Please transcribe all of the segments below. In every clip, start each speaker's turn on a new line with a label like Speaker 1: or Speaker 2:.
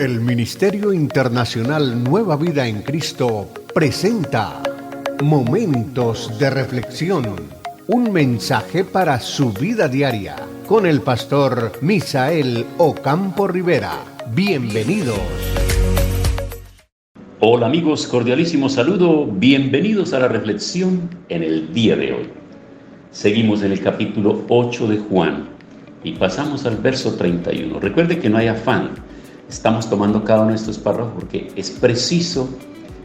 Speaker 1: El Ministerio Internacional Nueva Vida en Cristo presenta Momentos de Reflexión, un mensaje para su vida diaria, con el pastor Misael Ocampo Rivera. Bienvenidos.
Speaker 2: Hola amigos, cordialísimo saludo, bienvenidos a la reflexión en el día de hoy. Seguimos en el capítulo 8 de Juan y pasamos al verso 31. Recuerde que no hay afán, estamos tomando cada uno de estos párrafos porque es preciso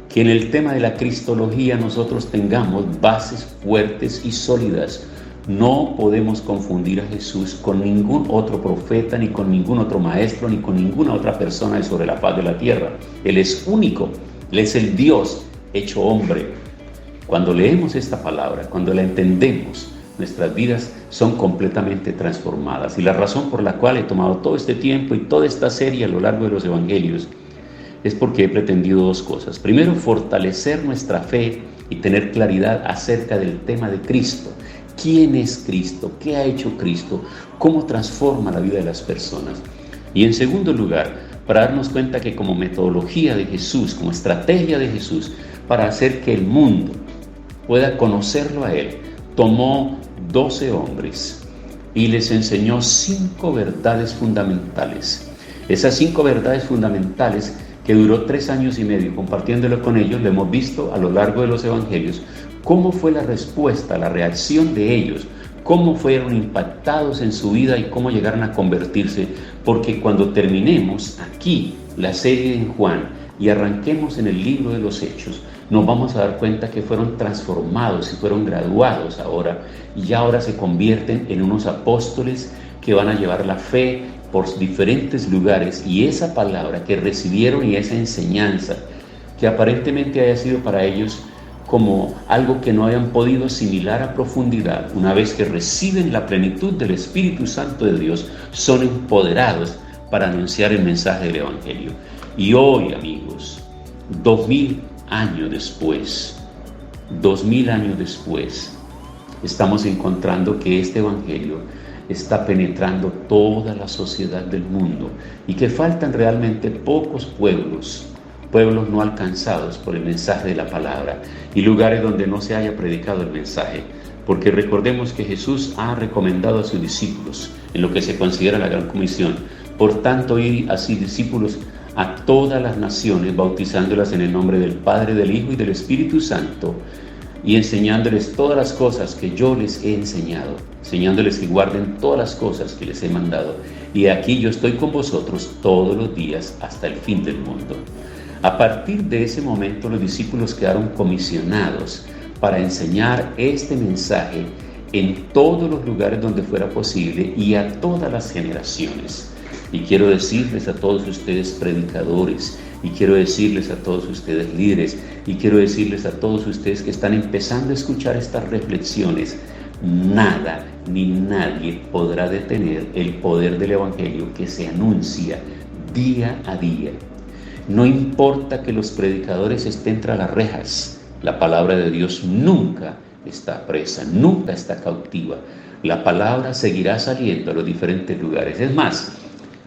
Speaker 2: que en el tema de la cristología nosotros tengamos bases fuertes y sólidas. No podemos confundir a Jesús con ningún otro profeta, ni con ningún otro maestro, ni con ninguna otra persona sobre la faz de la tierra. Él es único, Él es el Dios hecho hombre. Cuando leemos esta palabra, cuando la entendemos, nuestras vidas son completamente transformadas. Y la razón por la cual he tomado todo este tiempo y toda esta serie a lo largo de los evangelios es porque he pretendido dos cosas. Primero, fortalecer nuestra fe y tener claridad acerca del tema de Cristo. ¿Quién es Cristo? ¿Qué ha hecho Cristo? ¿Cómo transforma la vida de las personas? Y en segundo lugar, para darnos cuenta que como metodología de Jesús, como estrategia de Jesús, para hacer que el mundo pueda conocerlo a Él, tomó 12 hombres y les enseñó 5 verdades fundamentales. Esas 5 verdades fundamentales que duró 3 años y medio compartiéndolo con ellos, lo hemos visto a lo largo de los evangelios, cómo fue la respuesta, la reacción de ellos, cómo fueron impactados en su vida y cómo llegaron a convertirse, porque cuando terminemos aquí la serie en Juan y arranquemos en el libro de los Hechos, nos vamos a dar cuenta que fueron transformados y fueron graduados ahora, y ahora se convierten en unos apóstoles que van a llevar la fe por diferentes lugares, y esa palabra que recibieron y esa enseñanza que aparentemente haya sido para ellos como algo que no habían podido asimilar a profundidad, una vez que reciben la plenitud del Espíritu Santo de Dios, son empoderados para anunciar el mensaje del Evangelio. Y hoy, amigos, 2000 años después, estamos encontrando que este Evangelio está penetrando toda la sociedad del mundo y que faltan realmente pocos pueblos no alcanzados por el mensaje de la palabra y lugares donde no se haya predicado el mensaje, porque recordemos que Jesús ha recomendado a sus discípulos en lo que se considera la gran comisión: por tanto, ir así discípulos a todas las naciones, bautizándolas en el nombre del Padre, del Hijo y del Espíritu Santo, y enseñándoles todas las cosas que yo les he enseñado, enseñándoles que guarden todas las cosas que les he mandado. Y aquí yo estoy con vosotros todos los días hasta el fin del mundo. A partir de ese momento, los discípulos quedaron comisionados para enseñar este mensaje en todos los lugares donde fuera posible y a todas las generaciones. Y quiero decirles a todos ustedes predicadores, y quiero decirles a todos ustedes líderes, y quiero decirles a todos ustedes que están empezando a escuchar estas reflexiones: nada ni nadie podrá detener el poder del Evangelio que se anuncia día a día. No importa que los predicadores estén tras las rejas, la palabra de Dios nunca está presa, nunca está cautiva. La palabra seguirá saliendo a los diferentes lugares. Es más,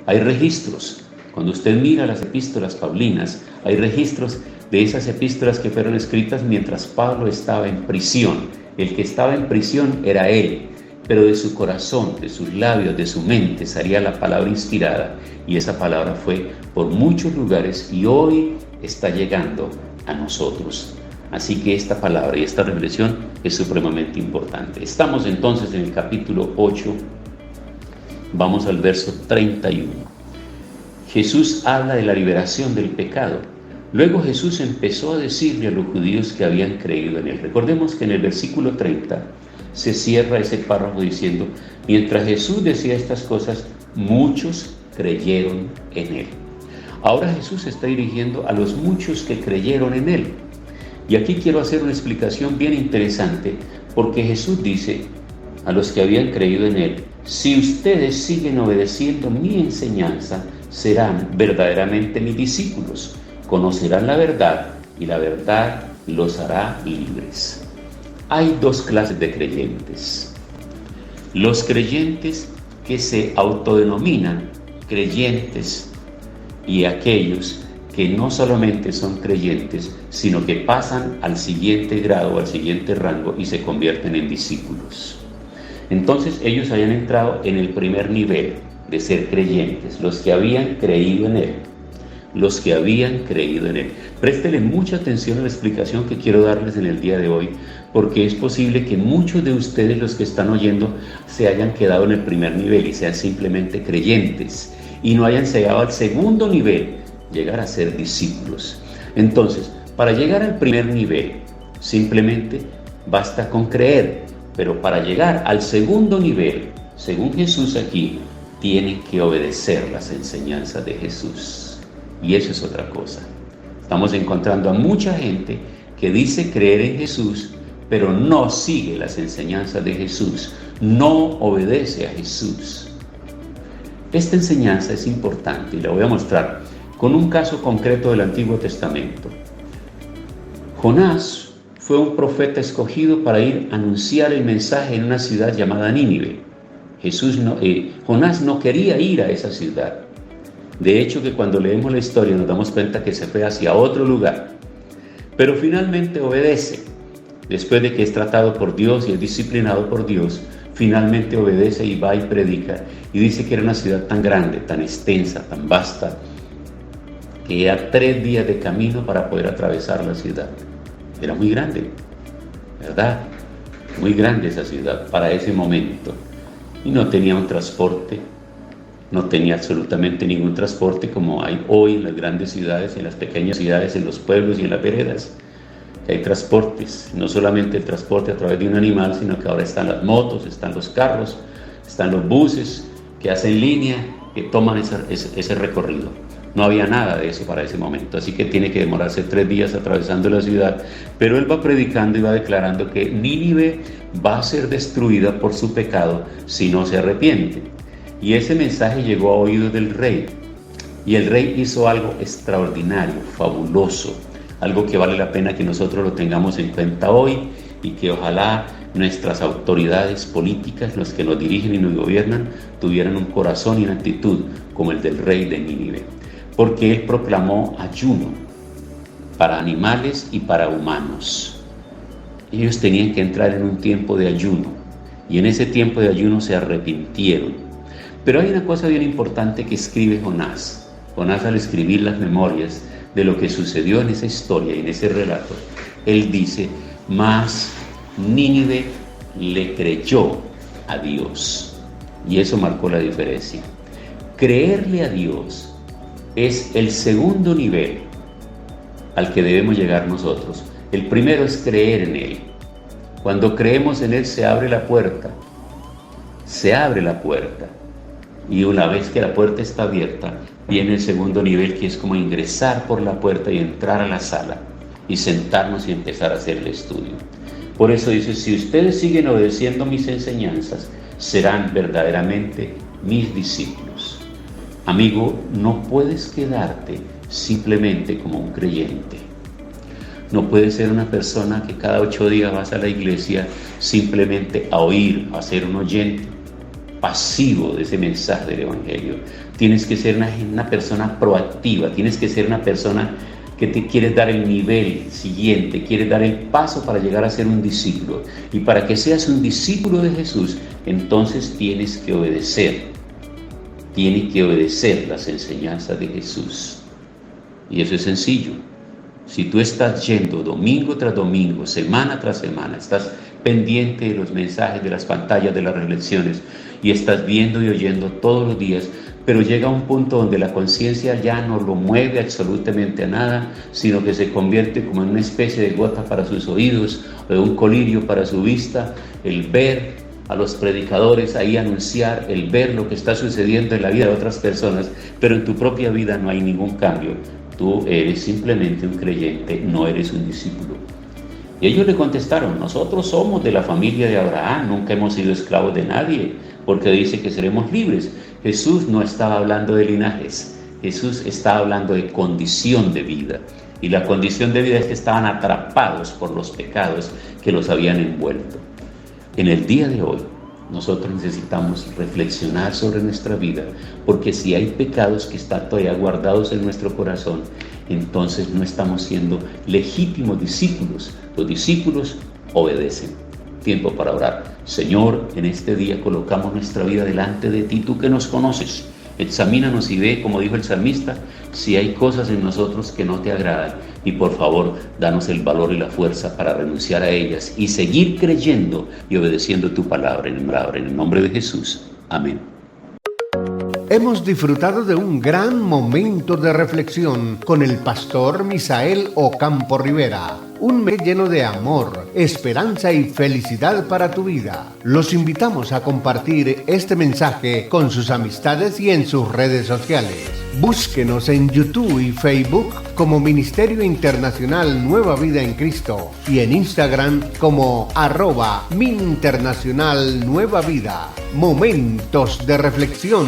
Speaker 2: hay registros. Cuando usted mira las epístolas paulinas, hay registros de esas epístolas que fueron escritas mientras Pablo estaba en prisión. El que estaba en prisión era él, pero de su corazón, de sus labios, de su mente salía la palabra inspirada, y esa palabra fue por muchos lugares y hoy está llegando a nosotros. Así que esta palabra y esta reflexión es supremamente importante. Estamos entonces en el capítulo 8, vamos al verso 31. Jesús habla de la liberación del pecado. Luego Jesús empezó a decirle a los judíos que habían creído en Él. Recordemos que en el versículo 30 se cierra ese párrafo diciendo: mientras Jesús decía estas cosas, muchos creyeron en Él. Ahora Jesús se está dirigiendo a los muchos que creyeron en Él. Y aquí quiero hacer una explicación bien interesante, porque Jesús dice a los que habían creído en Él: si ustedes siguen obedeciendo mi enseñanza, serán verdaderamente mis discípulos, conocerán la verdad y la verdad los hará libres. Hay dos clases de creyentes: los creyentes que se autodenominan creyentes y aquellos que no solamente son creyentes, sino que pasan al siguiente grado, al siguiente rango y se convierten en discípulos. Entonces ellos habían entrado en el primer nivel de ser creyentes, los que habían creído en Él. Los que habían creído en Él. Préstele mucha atención a la explicación que quiero darles en el día de hoy, porque es posible que muchos de ustedes, los que están oyendo, se hayan quedado en el primer nivel y sean simplemente creyentes y no hayan llegado al segundo nivel, llegar a ser discípulos. Entonces, para llegar al primer nivel, simplemente basta con creer, pero para llegar al segundo nivel, según Jesús aquí, tienen que obedecer las enseñanzas de Jesús. Y eso es otra cosa. Estamos encontrando a mucha gente que dice creer en Jesús, pero no sigue las enseñanzas de Jesús, no obedece a Jesús. Esta enseñanza es importante y la voy a mostrar con un caso concreto del Antiguo Testamento. Jonás fue un profeta escogido para ir a anunciar el mensaje en una ciudad llamada Nínive. Jonás no quería ir a esa ciudad. De hecho, que cuando leemos la historia nos damos cuenta que se fue hacia otro lugar. Pero finalmente obedece. Después de que es tratado por Dios y es disciplinado por Dios, finalmente obedece y va y predica. Y dice que era una ciudad tan grande, tan extensa, tan vasta, que era 3 días de camino para poder atravesar la ciudad. Era muy grande, ¿verdad? Muy grande esa ciudad para ese momento. Y no tenía un transporte. No tenía absolutamente ningún transporte como hay hoy en las grandes ciudades, en las pequeñas ciudades, en los pueblos y en las veredas. Que hay transportes, no solamente el transporte a través de un animal, sino que ahora están las motos, están los carros, están los buses que hacen línea, que toman ese recorrido. No había nada de eso para ese momento, así que tiene que demorarse 3 días atravesando la ciudad. Pero él va predicando y va declarando que Nínive va a ser destruida por su pecado si no se arrepiente. Y ese mensaje llegó a oídos del rey. Y el rey hizo algo extraordinario, fabuloso, algo que vale la pena que nosotros lo tengamos en cuenta hoy y que ojalá nuestras autoridades políticas, los que nos dirigen y nos gobiernan, tuvieran un corazón y una actitud como el del rey de Nínive. Porque él proclamó ayuno para animales y para humanos. Ellos tenían que entrar en un tiempo de ayuno y en ese tiempo de ayuno se arrepintieron. Pero hay una cosa bien importante que escribe Jonás. Jonás, al escribir las memorias de lo que sucedió en esa historia y en ese relato, él dice: mas Nínive le creyó a Dios. Y eso marcó la diferencia. Creerle a Dios es el segundo nivel al que debemos llegar nosotros. El primero es creer en Él. Cuando creemos en Él se abre la puerta. Se abre la puerta. Y una vez que la puerta está abierta, viene el segundo nivel, que es como ingresar por la puerta y entrar a la sala y sentarnos y empezar a hacer el estudio. Por eso dice: si ustedes siguen obedeciendo mis enseñanzas, serán verdaderamente mis discípulos. Amigo, no puedes quedarte simplemente como un creyente. No puedes ser una persona que cada 8 días vas a la iglesia simplemente a oír, a ser un oyente pasivo de ese mensaje del Evangelio. Tienes que ser una persona proactiva, tienes que ser una persona que te quieres dar el nivel siguiente, quieres dar el paso para llegar a ser un discípulo. Y para que seas un discípulo de Jesús, entonces tienes que obedecer las enseñanzas de Jesús. Y eso es sencillo. Si tú estás yendo domingo tras domingo, semana tras semana, estás pendiente de los mensajes, de las pantallas, de las reflexiones, y estás viendo y oyendo todos los días, pero llega un punto donde la conciencia ya no lo mueve absolutamente a nada, sino que se convierte como en una especie de gota para sus oídos, o de un colirio para su vista, el ver a los predicadores ahí anunciar, el ver lo que está sucediendo en la vida de otras personas, pero en tu propia vida no hay ningún cambio. Tú eres simplemente un creyente, no eres un discípulo. Y ellos le contestaron: nosotros somos de la familia de Abraham, nunca hemos sido esclavos de nadie, porque dice que seremos libres. Jesús no estaba hablando de linajes, Jesús estaba hablando de condición de vida. Y la condición de vida es que estaban atrapados por los pecados que los habían envuelto. En el día de hoy, nosotros necesitamos reflexionar sobre nuestra vida, porque si hay pecados que están todavía guardados en nuestro corazón, entonces no estamos siendo legítimos discípulos. Los discípulos obedecen. Tiempo para orar. Señor, en este día colocamos nuestra vida delante de ti, tú que nos conoces. Examínanos y ve, como dijo el salmista, si hay cosas en nosotros que no te agradan. Y por favor, danos el valor y la fuerza para renunciar a ellas y seguir creyendo y obedeciendo tu palabra en el nombre de Jesús. Amén.
Speaker 1: Hemos disfrutado de un gran momento de reflexión con el pastor Misael Ocampo Rivera. Un mes lleno de amor, esperanza y felicidad para tu vida. Los invitamos a compartir este mensaje con sus amistades y en sus redes sociales. Búsquenos en YouTube y Facebook como Ministerio Internacional Nueva Vida en Cristo y en Instagram como @MinInternacional Nueva Vida. Momentos de reflexión.